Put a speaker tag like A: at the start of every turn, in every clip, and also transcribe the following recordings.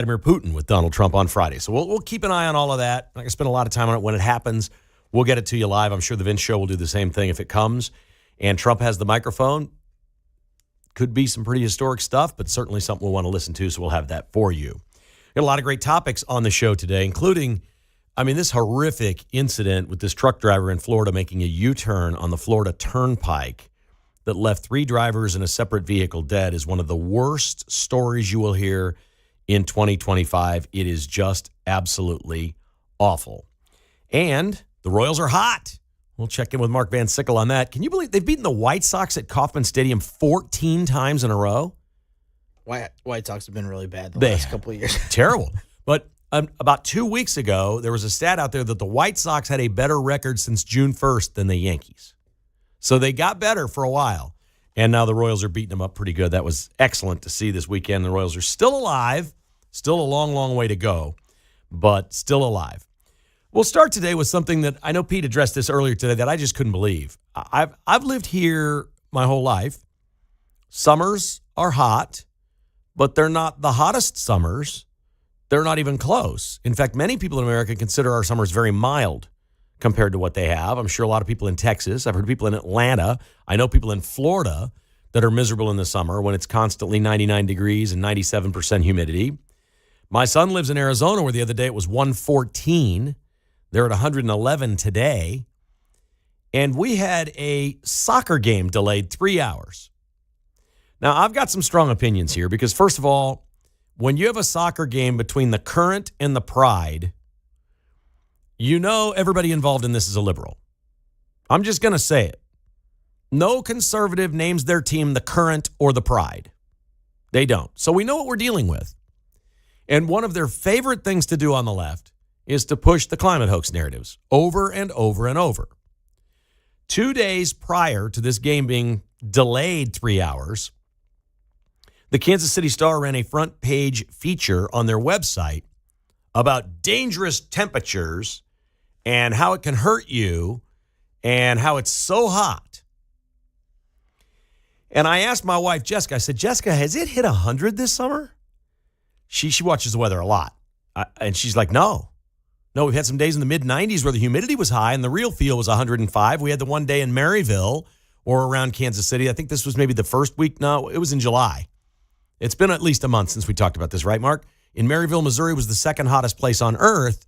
A: Vladimir Putin with Donald Trump on Friday. So we'll keep an eye on all of that. I'm not going to spend a lot of time on it. When it happens, we'll get it to you live. I'm sure the Vince Show will do the same thing if it comes. And Trump has the microphone. Could be some pretty historic stuff, but certainly something we'll want to listen to, so we'll have that for you. Got a lot of great topics on the show today, including, this horrific incident with this truck driver in Florida making a U-turn on the Florida Turnpike that left 3 drivers in a separate vehicle dead is one of the worst stories you will hear in 2025. It is just absolutely awful. And the Royals are hot. We'll check in with Mark Van Sickle on that. Can you believe they've beaten the White Sox at Kauffman Stadium 14 times in a row?
B: White Sox have been really bad the last couple of years.
A: Terrible. But about 2 weeks ago, there was a stat out there that the White Sox had a better record since June 1st than the Yankees. So they got better for a while. And now the Royals are beating them up pretty good. That was excellent to see this weekend. The Royals are still alive. Still a long, long way to go, but still alive. We'll start today with something that I know Pete addressed this earlier today that I just couldn't believe. I've lived here my whole life. Summers are hot, but they're not the hottest summers. They're not even close. In fact, many people in America consider our summers very mild compared to what they have. I'm sure a lot of people in Texas. I've heard people in Atlanta. I know people in Florida that are miserable in the summer when it's constantly 99 degrees and 97% humidity. My son lives in Arizona, where the other day it was 114. They're at 111 today. And we had a soccer game delayed 3 hours. Now, I've got some strong opinions here because, first of all, when you have a soccer game between the Current and the Pride, you know everybody involved in this is a liberal. I'm just going to say it. No conservative names their team the Current or the Pride. They don't. So we know what we're dealing with. And one of their favorite things to do on the left is to push the climate hoax narratives over and over and over. 2 days prior to this game being delayed 3 hours, the Kansas City Star ran a front page feature on their website about dangerous temperatures and how it can hurt you and how it's so hot. And I asked my wife, Jessica, I said, Jessica, has it hit 100 this summer? She watches the weather a lot. And she's like, no, we've had some days in the mid-90s where the humidity was high and the real feel was 105. We had the one day in Maryville or around Kansas City. I think this was maybe the first week. No, it was in July. It's been at least a month since we talked about this, right, Mark? In Maryville, Missouri was the second hottest place on earth.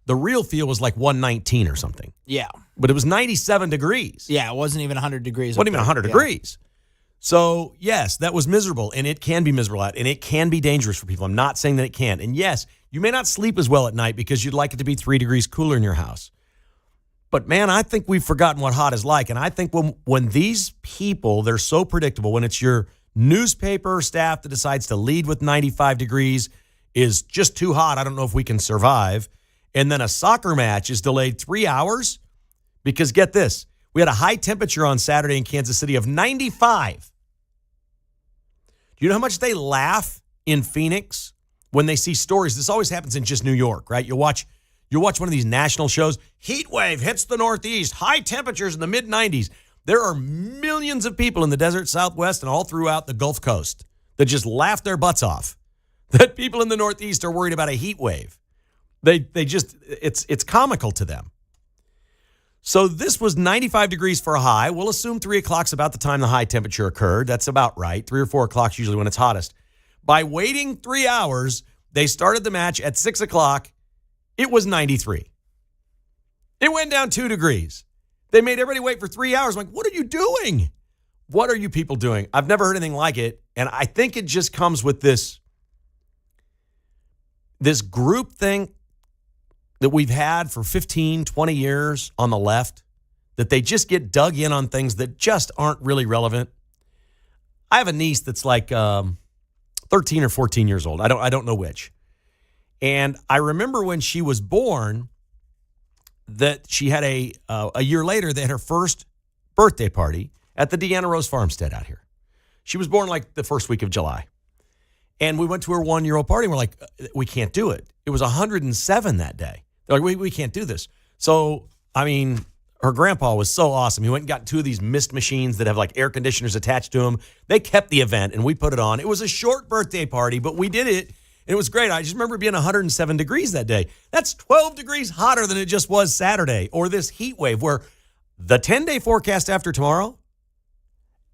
A: The real feel was like 119 or something.
B: Yeah.
A: But it was 97 degrees.
B: Yeah, it wasn't even 100 degrees.
A: It wasn't even 100 degrees. So, yes, that was miserable, and it can be miserable out, and it can be dangerous for people. I'm not saying that it can't. And, yes, you may not sleep as well at night because you'd like it to be 3 degrees cooler in your house. But, man, I think we've forgotten what hot is like. And I think when these people, they're so predictable, when it's your newspaper staff that decides to lead with 95 degrees is just too hot, I don't know if we can survive. And then a soccer match is delayed 3 hours because, get this, we had a high temperature on Saturday in Kansas City of 95. Do you know how much they laugh in Phoenix when they see stories? This always happens in just New York, right? You'll watch one of these national shows. Heat wave hits the Northeast. High temperatures in the mid-90s. There are millions of people in the desert Southwest and all throughout the Gulf Coast that just laugh their butts off that people in the Northeast are worried about a heat wave. They just, it's comical to them. So this was 95 degrees for a high. We'll assume 3 o'clock's about the time the high temperature occurred. That's about right. 3 or 4 o'clock's usually when it's hottest. By waiting 3 hours, they started the match at 6 o'clock. It was 93. It went down 2 degrees. They made everybody wait for 3 hours. I'm like, what are you doing? What are you people doing? I've never heard anything like it. And I think it just comes with this group thing that we've had for 15, 20 years on the left, that they just get dug in on things that just aren't really relevant. I have a niece that's like 13 or 14 years old. I don't know which. And I remember when she was born that she had a year later, they had her first birthday party at the Deanna Rose Farmstead out here. She was born like the first week of July. And we went to her 1-year-old party and we're like, we can't do it. It was 107 that day. They're like, we can't do this. So, I mean, her grandpa was so awesome. He went and got 2 of these mist machines that have like air conditioners attached to them. They kept the event and we put it on. It was a short birthday party, but we did it. And it was great. I just remember it being 107 degrees that day. That's 12 degrees hotter than it just was Saturday. Or this heat wave where the 10-day forecast after tomorrow,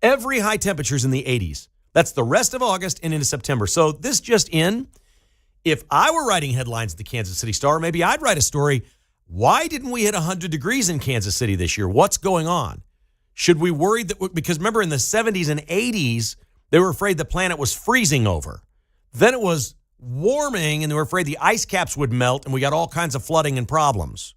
A: every high temperature is in the 80s. That's the rest of August and into September. So this just in, if I were writing headlines at the Kansas City Star, maybe I'd write a story. Why didn't we hit 100 degrees in Kansas City this year? What's going on? Should we worry that, because remember in the 70s and 80s, they were afraid the planet was freezing over. Then it was warming and they were afraid the ice caps would melt and we got all kinds of flooding and problems.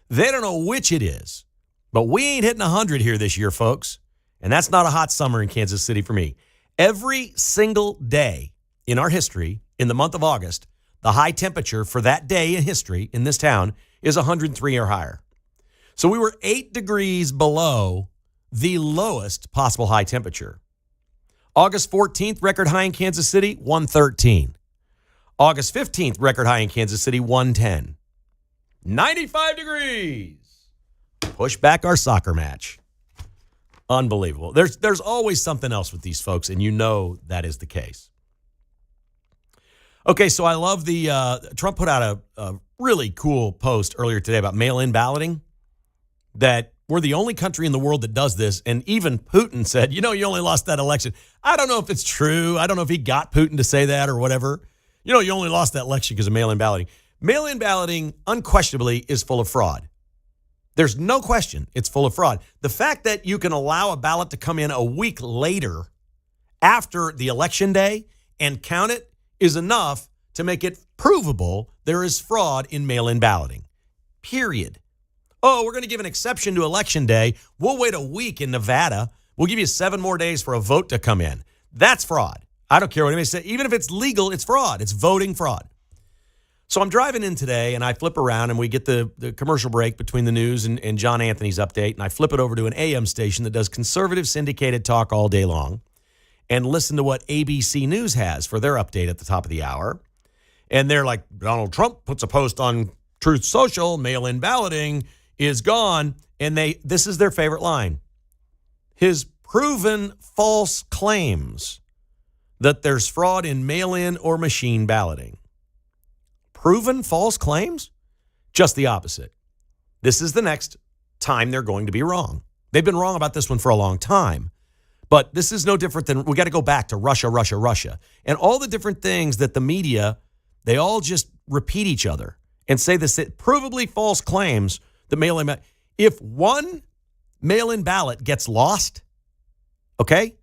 A: They don't know which it is, but we ain't hitting 100 here this year, folks. And that's not a hot summer in Kansas City for me. Every single day in our history, in the month of August, the high temperature for that day in history in this town is 103 or higher. So we were 8 degrees below the lowest possible high temperature. August 14th, record high in Kansas City, 113. August 15th, record high in Kansas City, 110. 95 degrees. Push back our soccer match. Unbelievable. There's always something else with these folks, and you know that is the case. Okay, so I love Trump put out a really cool post earlier today about mail-in balloting, that we're the only country in the world that does this. And even Putin said, you only lost that election. I don't know if it's true. I don't know if he got Putin to say that or whatever. You only lost that election because of mail-in balloting. Mail-in balloting, unquestionably, is full of fraud. There's no question it's full of fraud. The fact that you can allow a ballot to come in a week later after the election day and count it is enough to make it provable there is fraud in mail-in balloting. Period. Oh, we're going to give an exception to election day. We'll wait a week in Nevada. We'll give you 7 more days for a vote to come in. That's fraud. I don't care what anybody says. Even if it's legal, it's fraud. It's voting fraud. So I'm driving in today, and I flip around, and we get the commercial break between the news and John Anthony's update, and I flip it over to an AM station that does conservative syndicated talk all day long, and listen to what ABC News has for their update at the top of the hour. And they're like, Donald Trump puts a post on Truth Social, mail-in balloting is gone. And this is their favorite line. His proven false claims that there's fraud in mail-in or machine balloting. Proven false claims? Just the opposite. This is the next time they're going to be wrong. They've been wrong about this one for a long time. But this is no different than, we got to go back to Russia, Russia, Russia. And all the different things that the media, they all just repeat each other and say this provably false claims that mail-in. If one mail-in ballot gets lost, okay,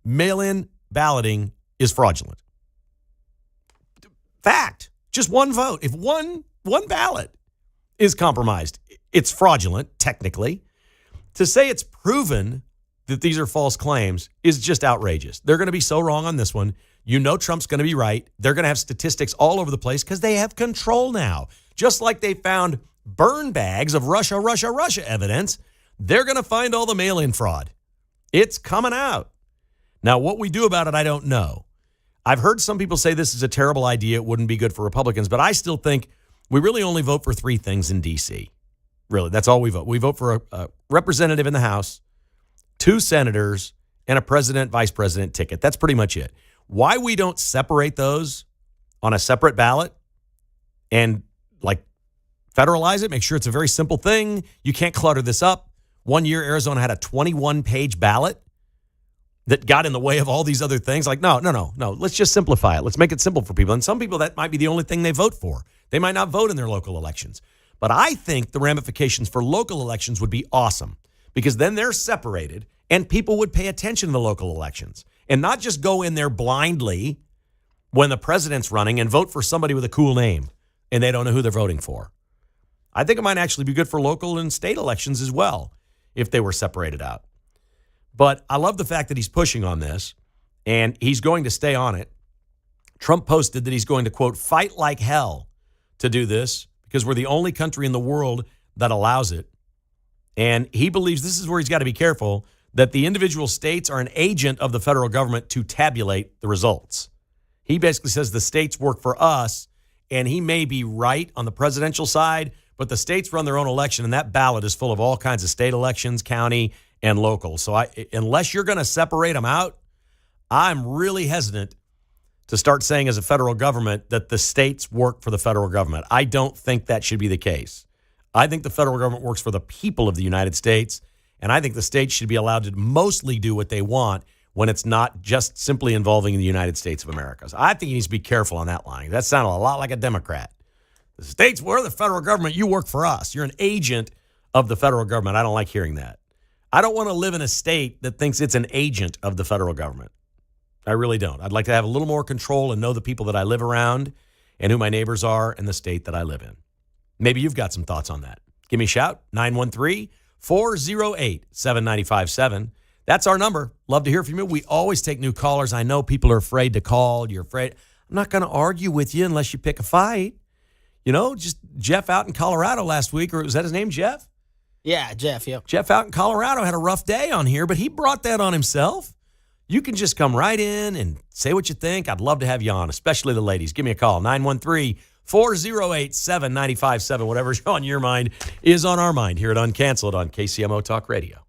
A: mail-in balloting is fraudulent. Fact. Just one vote. If one ballot is compromised, it's fraudulent, technically. To say it's proven that these are false claims is just outrageous. They're going to be so wrong on this one. Trump's going to be right. They're going to have statistics all over the place because they have control now. Just like they found burn bags of Russia, Russia, Russia evidence, they're going to find all the mail-in fraud. It's coming out. Now, what we do about it, I don't know. I've heard some people say this is a terrible idea. It wouldn't be good for Republicans, but I still think we really only vote for 3 things in D.C. Really, that's all we vote. We vote for a representative in the House, 2 senators, and a president, vice president ticket. That's pretty much it. Why we don't separate those on a separate ballot and federalize it, make sure it's a very simple thing. You can't clutter this up. One year, Arizona had a 21-page ballot that got in the way of all these other things. No. Let's just simplify it. Let's make it simple for people. And some people, that might be the only thing they vote for. They might not vote in their local elections. But I think the ramifications for local elections would be awesome because then they're separated and people would pay attention to the local elections and not just go in there blindly when the president's running and vote for somebody with a cool name and they don't know who they're voting for. I think it might actually be good for local and state elections as well if they were separated out. But I love the fact that he's pushing on this, and he's going to stay on it. Trump posted that he's going to, quote, fight like hell to do this because we're the only country in the world that allows it. And he believes this is where he's got to be careful, that the individual states are an agent of the federal government to tabulate the results. He basically says the states work for us, and he may be right on the presidential side, but the states run their own election, and that ballot is full of all kinds of state elections, county, and local. So unless you're going to separate them out, I'm really hesitant to start saying as a federal government that the states work for the federal government. I don't think that should be the case. I think the federal government works for the people of the United States, and I think the states should be allowed to mostly do what they want when it's not just simply involving the United States of America. So I think he needs to be careful on that line. That sounded a lot like a Democrat. The states, we're the federal government. You work for us. You're an agent of the federal government. I don't like hearing that. I don't want to live in a state that thinks it's an agent of the federal government. I really don't. I'd like to have a little more control and know the people that I live around and who my neighbors are in the state that I live in. Maybe you've got some thoughts on that. Give me a shout, 913-408-7957. That's our number. Love to hear from you. We always take new callers. I know people are afraid to call. You're afraid. I'm not going to argue with you unless you pick a fight. You know, just Jeff out in Colorado last week, or was that his name, Jeff?
B: Yeah, Jeff, yep.
A: Jeff out in Colorado had a rough day on here, but he brought that on himself. You can just come right in and say what you think. I'd love to have you on, especially the ladies. Give me a call, 913-408-7957. Whatever's on your mind is on our mind here at Uncanceled on KCMO Talk Radio.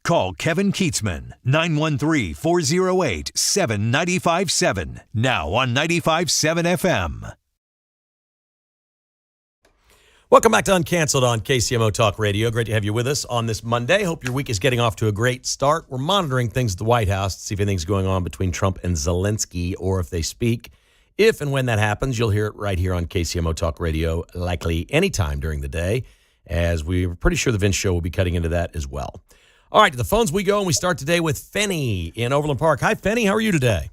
C: Call Kevin Kietzman, 913-408-7957. Now on 95.7 FM.
A: Welcome back to Uncanceled on KCMO Talk Radio. Great to have you with us on this Monday. Hope your week is getting off to a great start. We're monitoring things at the White House to see if anything's going on between Trump and Zelensky or if they speak. If and when that happens, you'll hear it right here on KCMO Talk Radio, likely anytime during the day, as we're pretty sure the Vince Show will be cutting into that as well. All right, to the phones we go, and we start today with Fenny in Overland Park. Hi, Fenny. How are you today?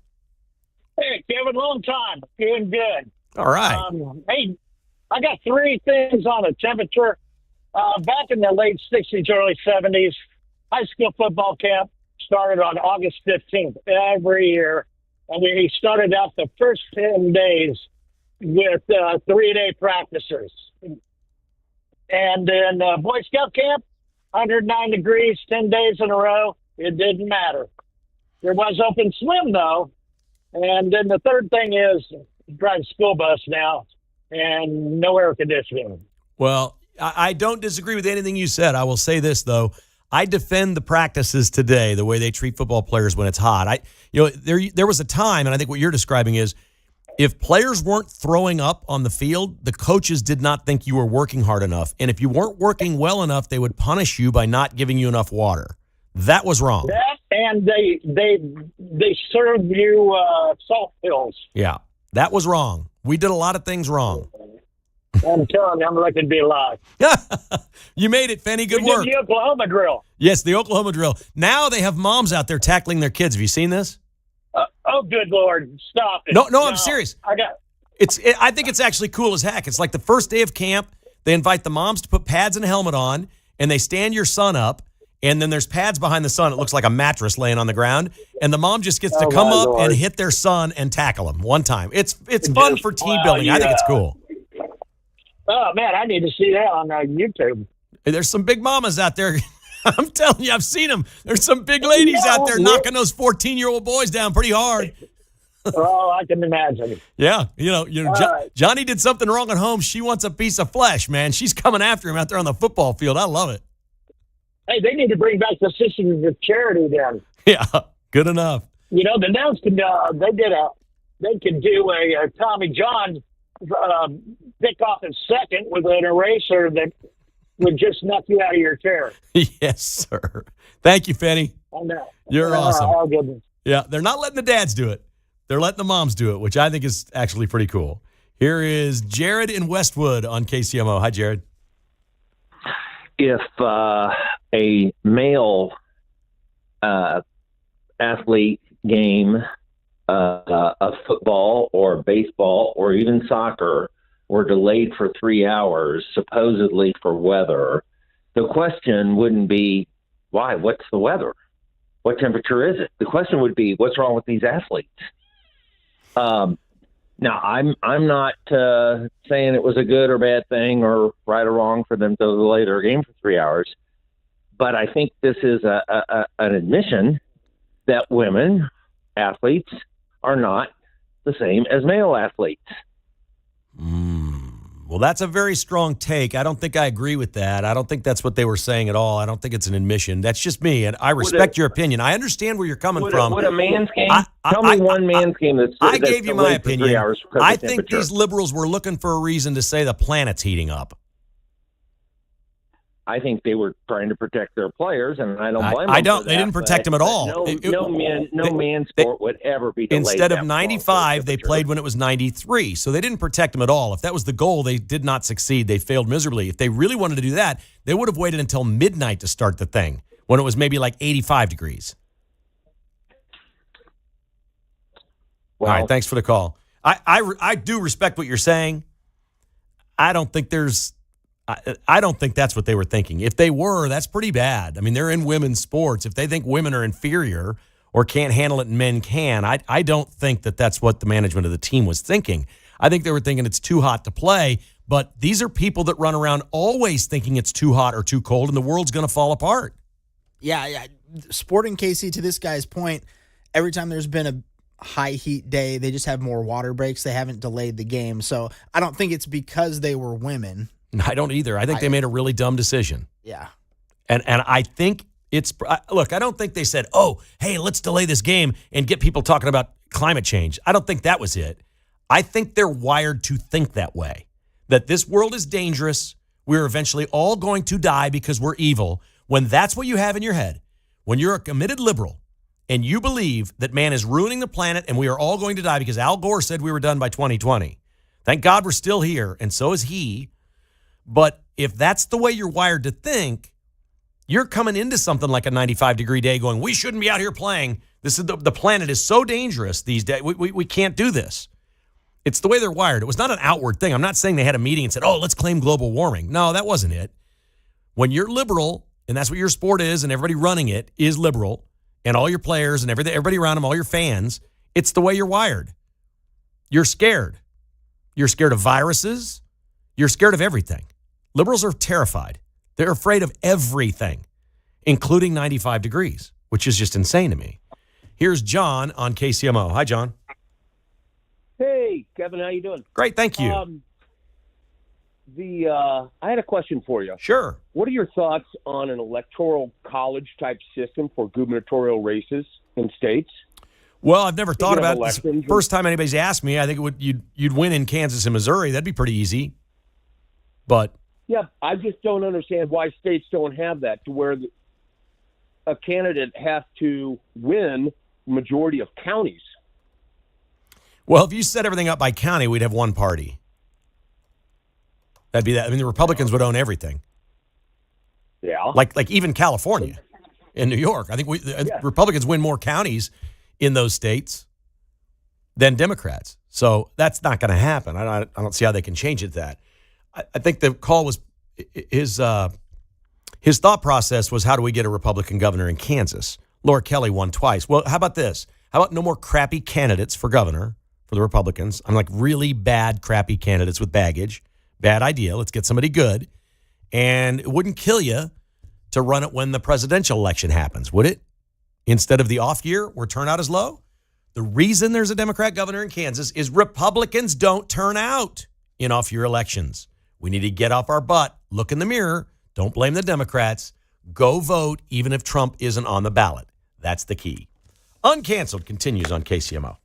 D: Hey, Kevin, long time. Doing good.
A: All right.
D: Hey, I got three things on the temperature. Back in the late 60s, early 70s, high school football camp started on August 15th every year. And we started out the first 10 days with 3-day practices. And then Boy Scout camp, 109 degrees, 10 days in a row. It didn't matter. There was open swim, though. And then the third thing is drive a school bus now. And no air conditioning.
A: Well, I don't disagree with anything you said. I will say this, though. I defend the practices today, the way they treat football players when it's hot. There was a time, and I think what you're describing is, if players weren't throwing up on the field, the coaches did not think you were working hard enough. And if you weren't working well enough, they would punish you by not giving you enough water. That was wrong.
D: That, and they served you salt pills.
A: Yeah, that was wrong. We did a lot of things wrong.
D: I'm telling you, I'm lucky to be alive.
A: You made it, Fenny. Good
D: We
A: work.
D: did the Oklahoma drill.
A: Yes, the Oklahoma drill. Now they have moms out there tackling their kids. Have you seen this?
D: Oh, good Lord. Stop it.
A: No, I'm serious.
D: I
A: think it's actually cool as heck. It's like the first day of camp. They invite the moms to put pads and a helmet on, and they stand your son up, and then there's pads behind the son. It looks like a mattress laying on the ground, and the mom just gets to come up
D: Lord.
A: and hit their son and tackle him one time. It's fun for team building. I think it's cool.
D: Oh, man, I need to see that on YouTube.
A: There's some big mamas out there. I'm telling you, I've seen them. There's some big ladies out there knocking those 14-year-old boys down pretty hard.
D: Oh, I can imagine.
A: Yeah,
D: right.
A: Johnny did something wrong at home. She wants a piece of flesh, man. She's coming after him out there on the football field. I love it.
D: Hey, they need to bring back the Sisters of Charity then.
A: Yeah, good enough.
D: The Nels can they could do a Tommy John pick off his second with an eraser that would just knock you out of your chair.
A: Yes, sir. Thank you, Fenny.
D: I know.
A: You're awesome.
D: Oh, goodness.
A: Yeah, they're not letting the dads do it. They're letting the moms do it, which I think is actually pretty cool. Here is Jared in Westwood on KCMO. Hi, Jared.
E: If a male athlete game of football or baseball or even soccer were delayed for 3 hours, supposedly for weather, the question wouldn't be, why? What's the weather? What temperature is it? The question would be, what's wrong with these athletes? Now, I'm not saying it was a good or bad thing or right or wrong for them to delay their game for 3 hours, but I think this is an admission that women athletes are not the same as male athletes.
A: Well, that's a very strong take. I don't think I agree with that. I don't think that's what they were saying at all. I don't think it's an admission. That's just me, and I respect your opinion. I understand where you're coming from.
E: Would a man's game? Tell me one man's game that's
A: I gave you my opinion. I think
E: temperature.
A: these liberals were looking for a reason to say the planet's heating up.
E: I think they were trying to protect their players, and I don't blame them.
A: I don't.
E: For that,
A: they didn't protect them at all.
E: No man sport would ever be delayed.
A: Instead of 95, they played when it was 93. So they didn't protect them at all. If that was the goal, they did not succeed. They failed miserably. If they really wanted to do that, they would have waited until midnight to start the thing when it was maybe like 85 degrees. Well, all right, thanks for the call. I do respect what you're saying. I don't think that's what they were thinking. If they were, that's pretty bad. I mean, they're in women's sports. If they think women are inferior or can't handle it and men can, I don't think that that's what the management of the team was thinking. I think they were thinking it's too hot to play, but these are people that run around always thinking it's too hot or too cold and the world's going to fall apart.
B: Yeah. Sporting KC, to this guy's point, every time there's been a high heat day, they just have more water breaks. They haven't delayed the game. So I don't think it's because they were women.
A: I don't either. I think they made a really dumb decision.
B: Yeah.
A: And I think Look, I don't think they said, oh, hey, let's delay this game and get people talking about climate change. I don't think that was it. I think they're wired to think that way, that this world is dangerous. We're eventually all going to die because we're evil. When that's what you have in your head, when you're a committed liberal and you believe that man is ruining the planet and we are all going to die because Al Gore said we were done by 2020. Thank God we're still here, and so is he. But if that's the way you're wired to think, you're coming into something like a 95-degree day going, we shouldn't be out here playing. This is the planet is so dangerous these days. We can't do this. It's the way they're wired. It was not an outward thing. I'm not saying they had a meeting and said, oh, let's claim global warming. No, that wasn't it. When you're liberal, and that's what your sport is, and everybody running it is liberal, and all your players and everybody around them, all your fans, it's the way you're wired. You're scared. You're scared of viruses. You're scared of everything. Liberals are terrified. They're afraid of everything, including 95 degrees, which is just insane to me. Here's John on KCMO. Hi, John.
F: Hey, Kevin, how you doing?
A: Great, thank you.
F: I had a question for you.
A: Sure.
F: What are your thoughts on an electoral college type system for gubernatorial races in states?
A: Well, I've never thought about it.
F: Elections.
A: First time anybody's asked me, I think you'd win in Kansas and Missouri. That'd be pretty easy. But
F: Yeah, I just don't understand why states don't have that, to where a candidate has to win majority of counties.
A: well, if you set everything up by county, we'd have one party. That'd be that. I mean, the Republicans would own everything.
F: Yeah.
A: Like even California and New York. I think Republicans win more counties in those states than Democrats. So that's not going to happen. I don't see how they can change it that. I think the call was his thought process was, how do we get a Republican governor in Kansas? Laura Kelly won twice. Well, how about this? How about no more crappy candidates for governor for the Republicans? I'm like really bad, crappy candidates with baggage. Bad idea. Let's get somebody good. And it wouldn't kill you to run it when the presidential election happens, would it? Instead of the off year where turnout is low? The reason there's a Democrat governor in Kansas is Republicans don't turn out in off year elections. We need to get off our butt, look in the mirror, don't blame the Democrats, go vote even if Trump isn't on the ballot. That's the key. Uncanceled continues on KCMO.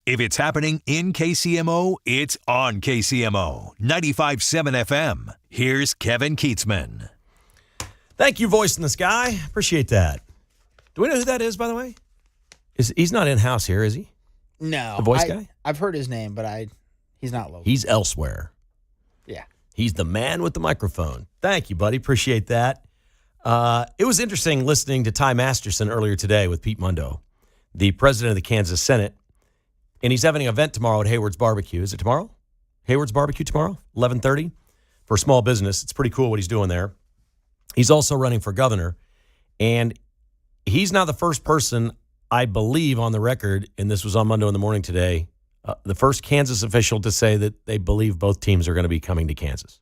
C: If it's happening in KCMO, it's on KCMO 95.7 FM. Here's Kevin Kietzman.
A: Thank you, Voice in the Sky. Appreciate that. Do we know who that is, by the way? He's not in-house here, is he?
B: No.
A: The voice guy?
B: I've heard his name, but he's not local.
A: He's elsewhere.
B: Yeah.
A: He's the man with the microphone. Thank you, buddy. Appreciate that. It was interesting listening to Ty Masterson earlier today with Pete Mundo, the president of the Kansas Senate. And he's having an event tomorrow at Hayward's Barbecue. Is it tomorrow? Hayward's Barbecue tomorrow, 11:30, for small business. It's pretty cool what he's doing there. He's also running for governor. And he's not the first person, I believe, on the record, and this was on Monday in the morning today, the first Kansas official to say that they believe both teams are going to be coming to Kansas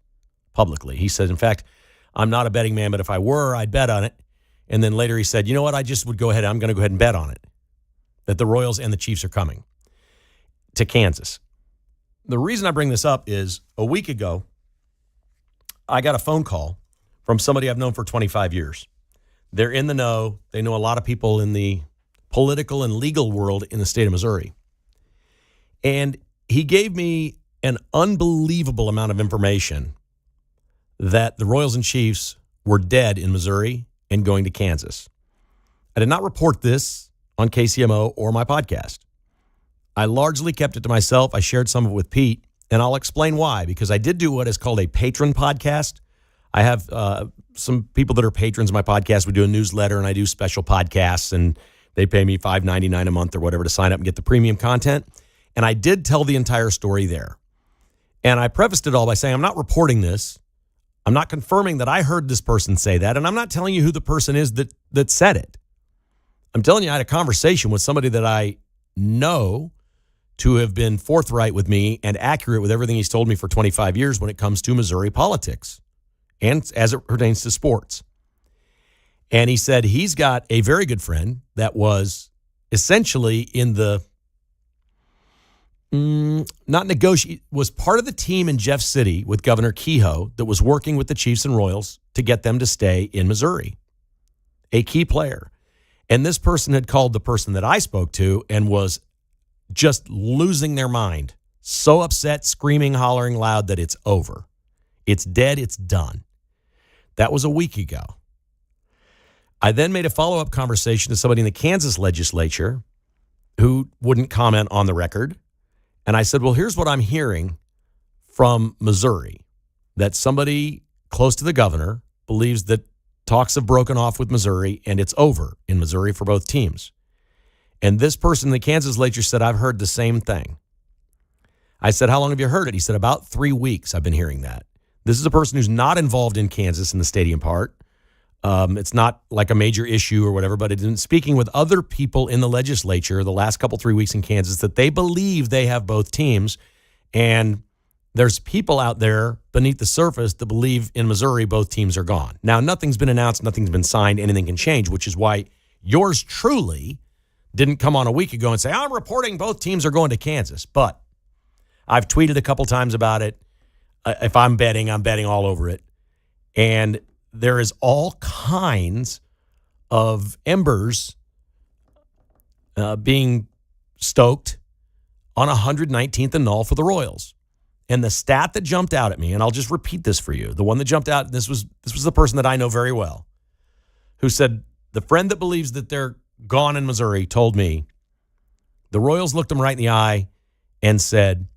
A: publicly. He said, in fact, I'm not a betting man, but if I were, I'd bet on it. And then later he said, you know what, I just would go ahead. I'm going to go ahead and bet on it, that the Royals and the Chiefs are coming to Kansas. The reason I bring this up is a week ago, I got a phone call from somebody I've known for 25 years. They're in the know. They know a lot of people in the political and legal world in the state of Missouri. And he gave me an unbelievable amount of information that the Royals and Chiefs were dead in Missouri and going to Kansas. I did not report this on KCMO or my podcast. I largely kept it to myself. I shared some of it with Pete, and I'll explain why, because I did do what is called a patron podcast. I have some people that are patrons of my podcast. We do a newsletter, and I do special podcasts, and they pay me $5.99 a month or whatever to sign up and get the premium content. And I did tell the entire story there. And I prefaced it all by saying I'm not reporting this. I'm not confirming that I heard this person say that, and I'm not telling you who the person is that said it. I'm telling you I had a conversation with somebody that I know to have been forthright with me and accurate with everything he's told me for 25 years when it comes to Missouri politics and as it pertains to sports. And he said he's got a very good friend that was essentially in the was part of the team in Jeff City with Governor Kehoe that was working with the Chiefs and Royals to get them to stay in Missouri. A key player. And this person had called the person that I spoke to and was just losing their mind. So upset, screaming, hollering loud that it's over. It's dead. It's done. That was a week ago. I then made a follow-up conversation to somebody in the Kansas legislature who wouldn't comment on the record. And I said, well, here's what I'm hearing from Missouri, that somebody close to the governor believes that talks have broken off with Missouri and it's over in Missouri for both teams. And this person in the Kansas legislature said, I've heard the same thing. I said, how long have you heard it? He said, about 3 weeks I've been hearing that. This is a person who's not involved in Kansas in the stadium part. It's not like a major issue or whatever, but it's been speaking with other people in the legislature the last 3 weeks in Kansas that they believe they have both teams. And there's people out there beneath the surface that believe in Missouri both teams are gone. Now, nothing's been announced, nothing's been signed, anything can change, which is why yours truly didn't come on a week ago and say, I'm reporting both teams are going to Kansas. But I've tweeted a couple times about it. If I'm betting all over it. And there is all kinds of embers being stoked on 119th and null for the Royals. And the stat that jumped out at me, and I'll just repeat this for you, the one that jumped out, this was the person that I know very well, who said, the friend that believes that they're gone in Missouri told me the Royals looked them right in the eye and said,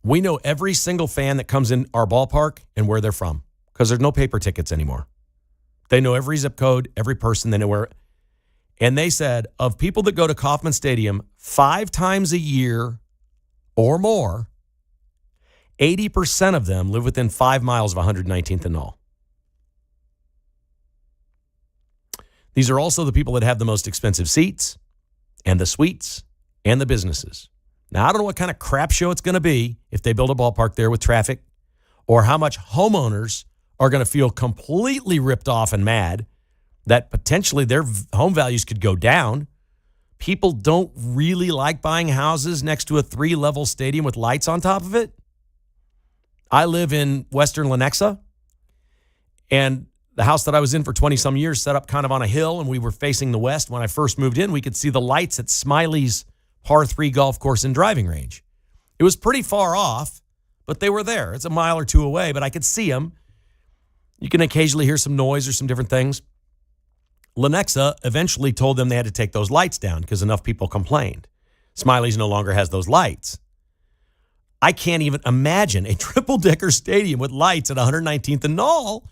A: we know every single fan that comes in our ballpark and where they're from because there's no paper tickets anymore. They know every zip code, every person, they know where. And they said of people that go to Kauffman Stadium 5 times a year or more, 80% of them live within 5 miles of 119th and Null. These are also the people that have the most expensive seats and the suites and the businesses. Now, I don't know what kind of crap show it's going to be if they build a ballpark there with traffic, or how much homeowners are going to feel completely ripped off and mad that potentially their home values could go down. People don't really like buying houses next to a 3-level stadium with lights on top of it. I live in Western Lenexa, and the house that I was in for 20-some years set up kind of on a hill, and we were facing the west. When I first moved in, we could see the lights at Smiley's par 3 golf course and driving range. It was pretty far off, but they were there. It's a mile or two away, but I could see them. You can occasionally hear some noise or some different things. Lenexa eventually told them they had to take those lights down because enough people complained. Smiley's no longer has those lights. I can't even imagine a triple-decker stadium with lights at 119th and Knoll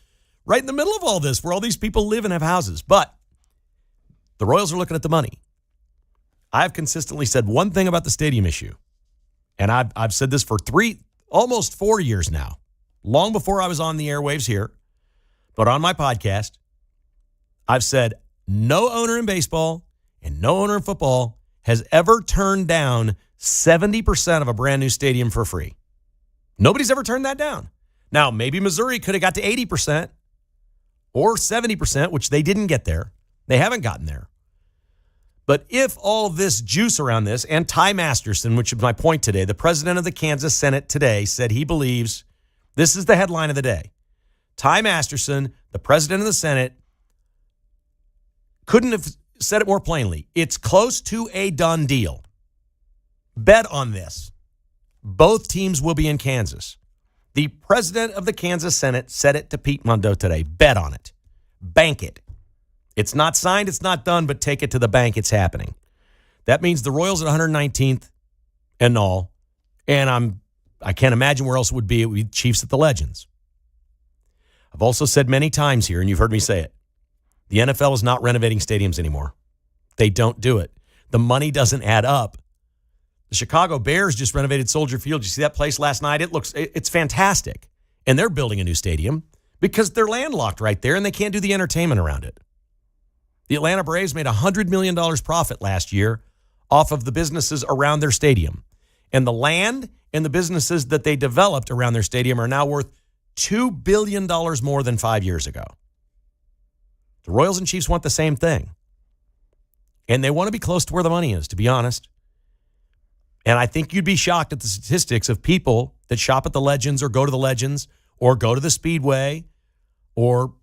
A: right in the middle of all this where all these people live and have houses. But the Royals are looking at the money. I've consistently said one thing about the stadium issue, and I've said this for almost 4 years now, long before I was on the airwaves here, but on my podcast, I've said no owner in baseball and no owner in football has ever turned down 70% of a brand new stadium for free. Nobody's ever turned that down. Now, maybe Missouri could have got to 80% or 70%, which they didn't get there. They haven't gotten there. But if all of this juice around this, and Ty Masterson, which is my point today, the president of the Kansas Senate today said he believes, this is the headline of the day. Ty Masterson, the president of the Senate, couldn't have said it more plainly. It's close to a done deal. Bet on this. Both teams will be in Kansas. The president of the Kansas Senate said it to Pete Mundo today. Bet on it. Bank it. It's not signed, it's not done, but take it to the bank. It's happening. That means the Royals at 119th and all. And I can't imagine where else it would be. It would be Chiefs at the Legends. I've also said many times here, and you've heard me say it, the NFL is not renovating stadiums anymore. They don't do it. The money doesn't add up. The Chicago Bears just renovated Soldier Field. Did you see that place last night? It's fantastic. And they're building a new stadium because they're landlocked right there and they can't do the entertainment around it. The Atlanta Braves made $100 million profit last year off of the businesses around their stadium. And the land and the businesses that they developed around their stadium are now worth $2 billion more than 5 years ago. The Royals and Chiefs want the same thing. And they want to be close to where the money is, to be honest. And I think you'd be shocked at the statistics of people that shop at the Legends or go to the Legends or go to the Speedway or,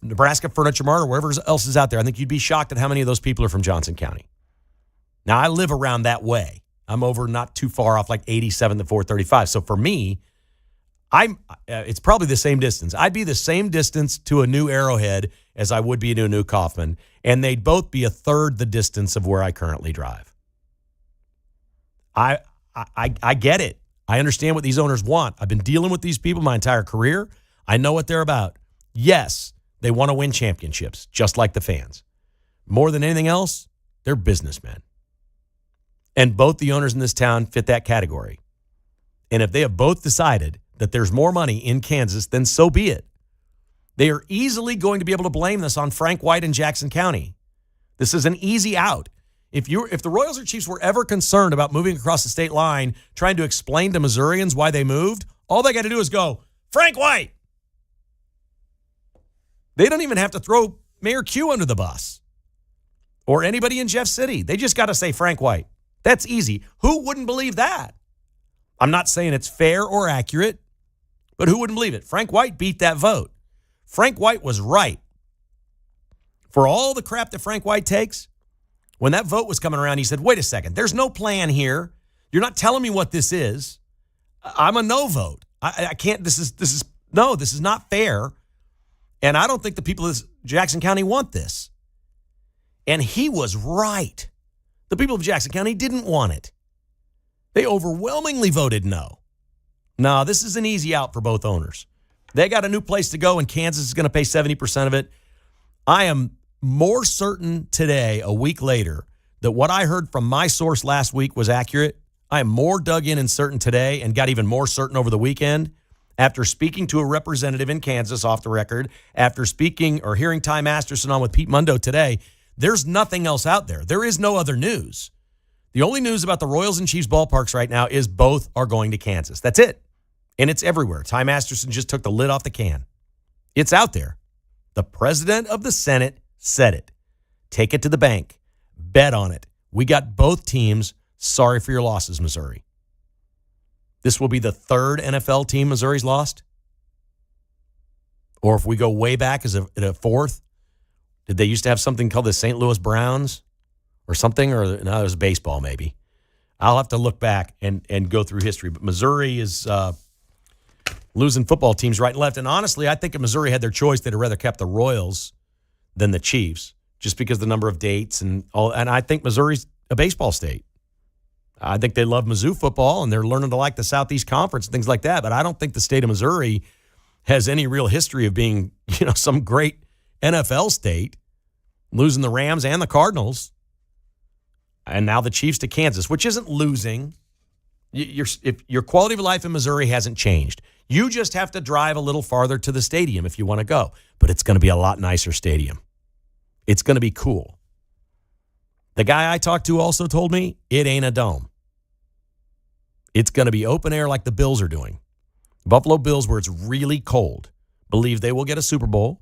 A: Nebraska Furniture Mart or wherever else is out there. I think you'd be shocked at how many of those people are from Johnson County. Now, I live around that way. I'm over not too far off, like 87 to 435. So for me, it's probably the same distance. I'd be the same distance to a new Arrowhead as I would be to a new Kauffman, and they'd both be a third the distance of where I currently drive. I get it. I understand what these owners want. I've been dealing with these people my entire career. I know what they're about. Yes, they want to win championships, just like the fans. More than anything else, they're businessmen. And both the owners in this town fit that category. And if they have both decided that there's more money in Kansas, then so be it. They are easily going to be able to blame this on Frank White in Jackson County. This is an easy out. If the Royals or Chiefs were ever concerned about moving across the state line, trying to explain to Missourians why they moved, all they got to do is go, Frank White. They don't even have to throw Mayor Q under the bus or anybody in Jeff City. They just got to say Frank White. That's easy. Who wouldn't believe that? I'm not saying it's fair or accurate, but who wouldn't believe it? Frank White beat that vote. Frank White was right. For all the crap that Frank White takes, when that vote was coming around, he said, wait a second, there's no plan here. You're not telling me what this is. I'm a no vote. I can't, this is not fair. And I don't think the people of Jackson County want this. And he was right. The people of Jackson County didn't want it. They overwhelmingly voted no. No, this is an easy out for both owners. They got a new place to go, and Kansas is going to pay 70% of it. I am more certain today, a week later, that what I heard from my source last week was accurate. I am more dug in and certain today and got even more certain over the weekend after speaking to a representative in Kansas off the record, after speaking or hearing Ty Masterson on with Pete Mundo today. There's nothing else out there. There is no other news. The only news about the Royals and Chiefs ballparks right now is both are going to Kansas. That's it. And it's everywhere. Ty Masterson just took the lid off the can. It's out there. The president of the Senate said it. Take it to the bank. Bet on it. We got both teams. Sorry for your losses, Missouri. This will be the third NFL team Missouri's lost. Or if we go way back as a fourth, did they used to have something called the St. Louis Browns or something? Or no, it was baseball maybe. I'll have to look back and go through history. But Missouri is losing football teams right and left. And honestly, I think if Missouri had their choice, they'd have rather kept the Royals than the Chiefs, just because of the number of dates and all. And I think Missouri's a baseball state. I think they love Mizzou football, and they're learning to like the Southeast Conference and things like that. But I don't think the state of Missouri has any real history of being, some great NFL state, losing the Rams and the Cardinals, and now the Chiefs to Kansas, which isn't losing. If your quality of life in Missouri hasn't changed. You just have to drive a little farther to the stadium if you want to go. But it's going to be a lot nicer stadium. It's going to be cool. The guy I talked to also told me it ain't a dome. It's going to be open air like the Bills are doing. Buffalo Bills, where it's really cold, believe they will get a Super Bowl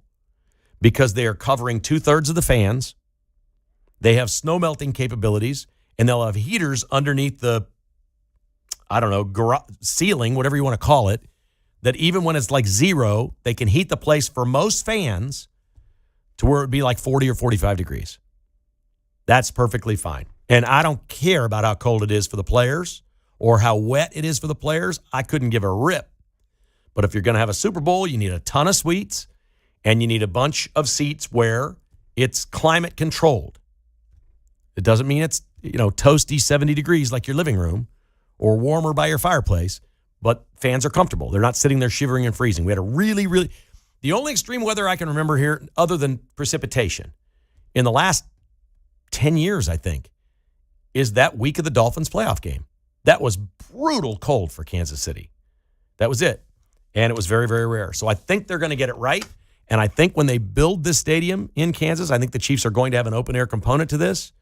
A: because they are covering 2/3 of the fans. They have snow melting capabilities, and they'll have heaters underneath the, ceiling, whatever you want to call it, that even when it's like 0, they can heat the place for most fans to where it would be like 40 or 45 degrees. That's perfectly fine. And I don't care about how cold it is for the players or how wet it is for the players. I couldn't give a rip. But if you're going to have a Super Bowl, you need a ton of suites, and you need a bunch of seats where it's climate controlled. It doesn't mean it's, toasty 70 degrees like your living room or warmer by your fireplace, but fans are comfortable. They're not sitting there shivering and freezing. We had a the only extreme weather I can remember here, other than precipitation, in the last 10 years, I think, is that week of the Dolphins playoff game. That was brutal cold for Kansas City. That was it. And it was very, very rare. So I think they're going to get it right. And I think when they build this stadium in Kansas, I think the Chiefs are going to have an open-air component to this,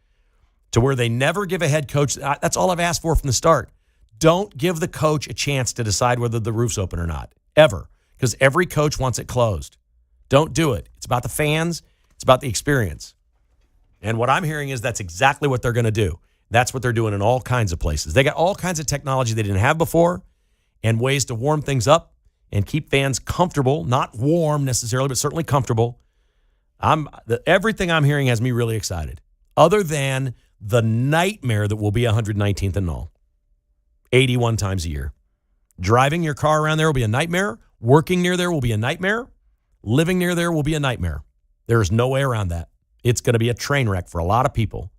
A: to where they never give a head coach. That's all I've asked for from the start. Don't give the coach a chance to decide whether the roof's open or not, ever, because every coach wants it closed. Don't do it. It's about the fans. It's about the experience. And what I'm hearing is that's exactly what they're going to do. That's what they're doing in all kinds of places. They got all kinds of technology they didn't have before and ways to warm things up and keep fans comfortable, not warm necessarily, but certainly comfortable. Everything I'm hearing has me really excited, other than the nightmare that will be 119th and Null, 81 times a year. Driving your car around there will be a nightmare. Working near there will be a nightmare. Living near there will be a nightmare. There is no way around that. It's going to be a train wreck for a lot of people.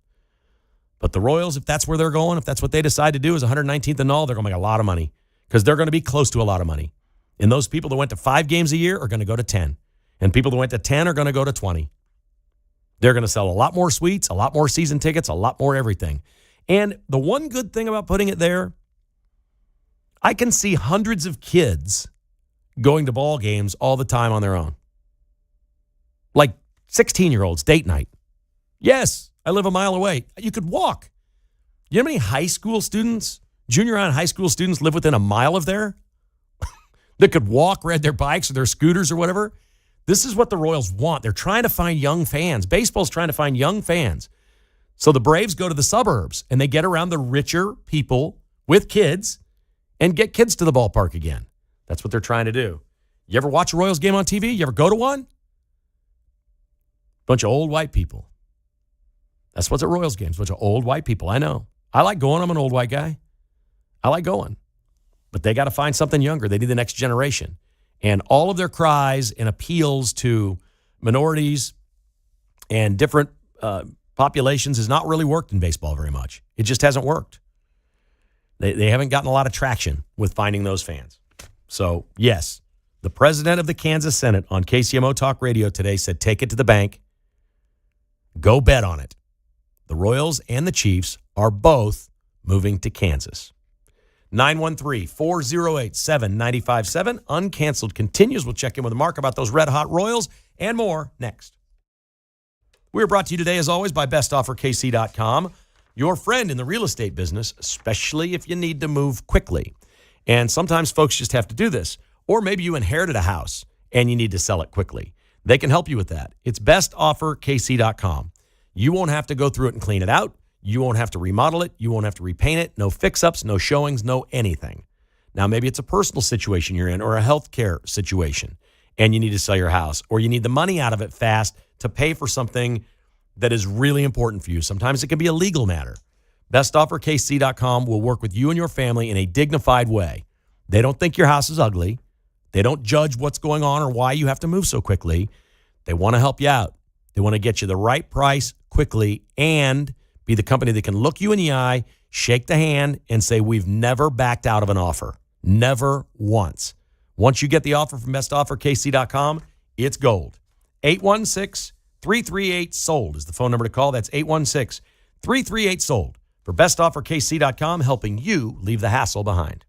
A: But the Royals, if that's where they're going, if that's what they decide to do is 119th and Null, they're going to make a lot of money because they're going to be close to a lot of money. And those people that went to 5 games a year are going to go to 10. And people that went to 10 are going to go to 20. They're going to sell a lot more suites, a lot more season tickets, a lot more everything. And the one good thing about putting it there, I can see hundreds of kids going to ball games all the time on their own. Like 16-year-olds, date night. Yes, I live a mile away. You could walk. You know how many high school students, junior high and high school students live within a mile of there? That could walk, ride their bikes or their scooters or whatever. This is what the Royals want. They're trying to find young fans. Baseball's trying to find young fans. So the Braves go to the suburbs and they get around the richer people with kids and get kids to the ballpark again. That's what they're trying to do. You ever watch a Royals game on TV? You ever go to one? Bunch of old white people. That's what's at Royals games, bunch of old white people. I know. I like going. I'm an old white guy. I like going. But they got to find something younger. They need the next generation. And all of their cries and appeals to minorities and different populations has not really worked in baseball very much. It just hasn't worked. They haven't gotten a lot of traction with finding those fans. So, yes, the president of the Kansas Senate on KCMO Talk Radio today said, take it to the bank. Go bet on it. The Royals and the Chiefs are both moving to Kansas. 913-408-7957. Uncanceled continues. We'll check in with Mark about those red-hot Royals and more next. We're brought to you today, as always, by bestofferkc.com, your friend in the real estate business, especially if you need to move quickly. And sometimes folks just have to do this. Or maybe you inherited a house and you need to sell it quickly. They can help you with that. It's bestofferkc.com. You won't have to go through it and clean it out. You won't have to remodel it. You won't have to repaint it. No fix-ups, no showings, no anything. Now, maybe it's a personal situation you're in or a healthcare situation, and you need to sell your house, or you need the money out of it fast to pay for something that is really important for you. Sometimes it can be a legal matter. BestOfferKC.com will work with you and your family in a dignified way. They don't think your house is ugly. They don't judge what's going on or why you have to move so quickly. They want to help you out. They want to get you the right price quickly and be the company that can look you in the eye, shake the hand, and say, we've never backed out of an offer. Never once. Once you get the offer from bestofferkc.com, it's gold. 816-338-SOLD is the phone number to call. That's 816-338-SOLD. For bestofferkc.com, helping you leave the hassle behind.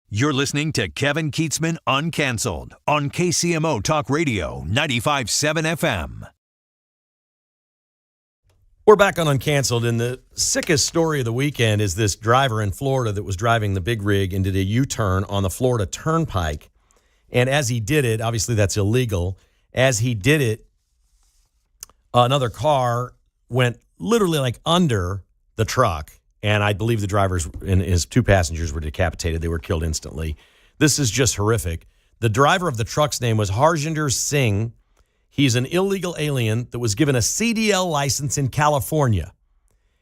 C: You're listening to Kevin Kietzman Uncanceled on KCMO Talk Radio 95.7 FM.
A: We're back on Uncanceled, and the sickest story of the weekend is this driver in Florida that was driving the big rig and did a U-turn on the Florida Turnpike. And as he did it, obviously that's illegal, as he did it, another car went literally like under the truck. And I believe the drivers and his two passengers were decapitated. They were killed instantly. This is just horrific. The driver of the truck's name was Harjinder Singh. He's an illegal alien that was given a CDL license in California.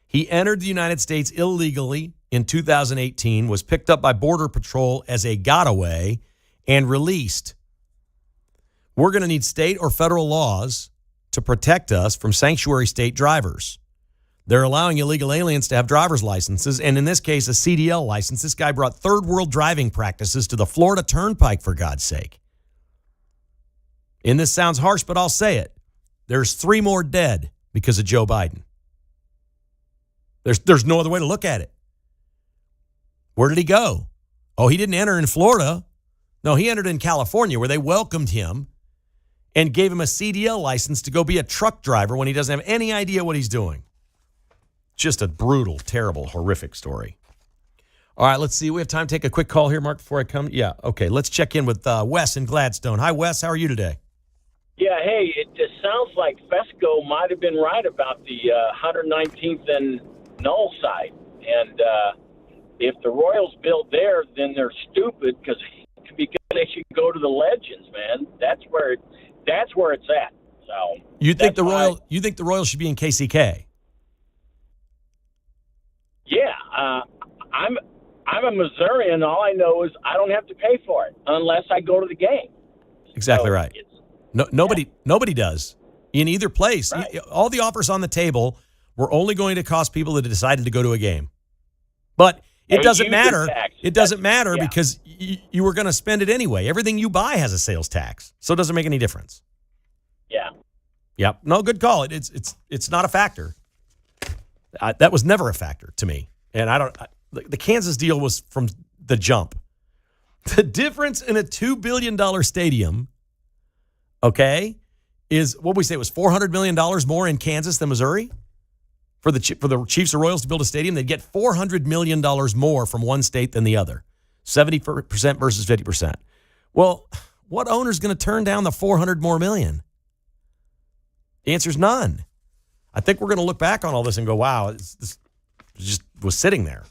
A: He entered the United States illegally in 2018, was picked up by Border Patrol as a gotaway, and released. We're going to need state or federal laws to protect us from sanctuary state drivers. They're allowing illegal aliens to have driver's licenses, and in this case, a CDL license. This guy brought third world driving practices to the Florida Turnpike, for God's sake. And this sounds harsh, but I'll say it. There's 3 more dead because of Joe Biden. There's no other way to look at it. Where did he go? Oh, he didn't enter in Florida. No, he entered in California, where they welcomed him and gave him a CDL license to go be a truck driver when he doesn't have any idea what he's doing. Just a brutal, terrible, horrific story. All right, let's see. We have time to take a quick call here, Mark, before I come. Yeah, okay. Let's check in with Wes in Gladstone. Hi, Wes. How are you today?
G: Yeah, hey, it just sounds like Fesco might have been right about the 119th and Null site. And if the Royals build there, then they're stupid because they should go to the Legends, man. That's where it's at. So
A: you think the Royals should be in KCK?
G: Yeah, I'm a Missourian. All I know is I don't have to pay for it unless I go to the game.
A: Exactly
G: so
A: right. Nobody does in either place. Right. All the offers on the table were only going to cost people that decided to go to a game. But it doesn't matter. It doesn't matter because you were going to spend it anyway. Everything you buy has a sales tax, so it doesn't make any difference.
G: Yeah.
A: Yep. No, good call. It's not a factor. That was never a factor to me. And the Kansas deal was from the jump. The difference in a $2 billion stadium, okay, is what we say it was $400 million more in Kansas than Missouri. For the Chiefs or Royals to build a stadium, they'd get $400 million more from one state than the other. 70% versus 50%. Well, what owner's going to turn down the $400 more million? The answer's none. I think we're going to look back on all this and go, wow, this just was sitting there.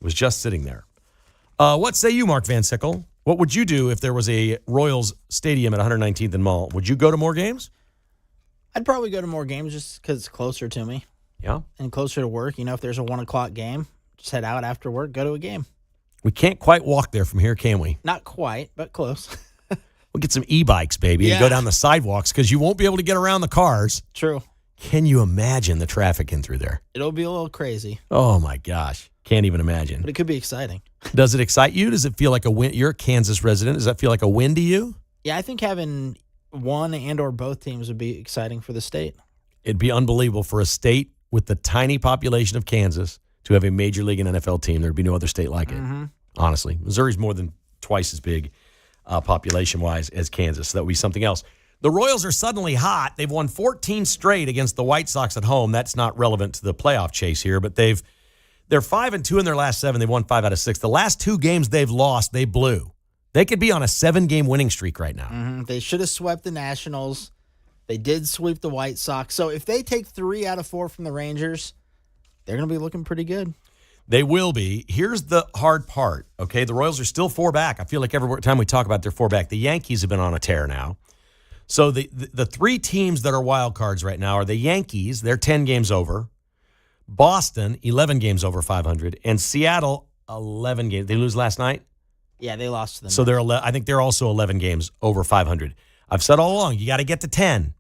A: It was just sitting there. What say you, Mark Van Sickle? What would you do if there was a Royals stadium at 119th and Mall? Would you go to more games?
B: I'd probably go to more games just because it's closer to me.
A: Yeah.
B: And closer to work. You know, if there's a 1 o'clock game, just head out after work, go to a game.
A: We can't quite walk there from here, can we?
B: Not quite, but close.
A: We'll get some e-bikes, baby, and go down the sidewalks because you won't be able to get around the cars.
B: True.
A: Can you imagine the traffic in through there?
B: It'll be a little crazy.
A: Oh, my gosh. Can't even imagine.
B: But it could be exciting.
A: Does it excite you? Does it feel like a win? You're a Kansas resident. Does that feel like a win to you?
B: Yeah, I think having one and or both teams would be exciting for the state.
A: It'd be unbelievable for a state with the tiny population of Kansas to have a major league and NFL team. There'd be no other state like it, honestly. Missouri's more than twice as big population-wise as Kansas, so that would be something else. The Royals are suddenly hot. They've won 14 straight against the White Sox at home. That's not relevant to the playoff chase here, but they're 5-2 in their last 7. They've won 5 out of 6. The last 2 games they've lost, they blew. They could be on a 7-game winning streak right now.
B: They should have swept the Nationals. They did sweep the White Sox. So if they take 3 out of 4 from the Rangers, they're going to be looking pretty good.
A: They will be. Here's the hard part, okay? The Royals are still 4 back. I feel like every time we talk about it, they're 4 back. The Yankees have been on a tear now. So the 3 teams that are wild cards right now are the Yankees. They're 10 games over. Boston, 11 games over 500. And Seattle, 11 games. They lose last night?
B: Yeah, they lost to them.
A: So I think they're also 11 games over 500. I've said all along, you got to get to 10.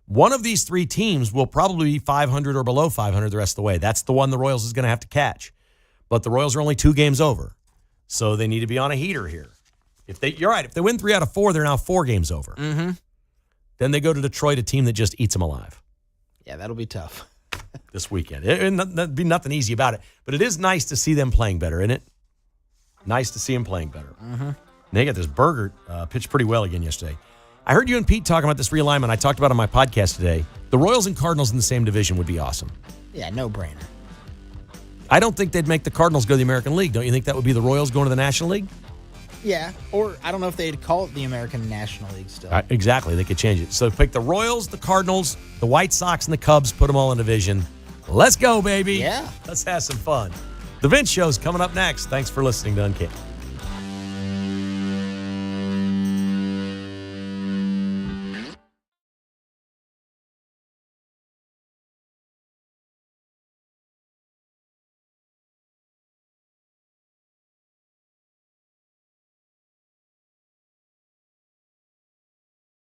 A: One of these 3 teams will probably be 500 or below 500 the rest of the way. That's the one the Royals is going to have to catch. But the Royals are only 2 games over. So they need to be on a heater here. You're right. If they win 3 out of 4, they're now 4 games over. Then they go to Detroit, a team that just eats them alive.
B: Yeah, that'll be tough.
A: This weekend. There'd be nothing easy about it. But it is nice to see them playing better, isn't it? Nice to see them playing better. They got this Burger pitched pretty well again yesterday. I heard you and Pete talking about this realignment. I talked about it on my podcast today. The Royals and Cardinals in the same division would be awesome.
B: Yeah, no brainer.
A: I don't think they'd make the Cardinals go to the American League. Don't you think that would be the Royals going to the National League?
B: Yeah, or I don't know if they'd call it the American National League still.
A: Exactly. They could change it. So pick the Royals, the Cardinals, the White Sox, and the Cubs. Put them all in a division. Let's go, baby.
B: Yeah.
A: Let's have some fun. The Vince Show's coming up next. Thanks for listening to Uncanceled.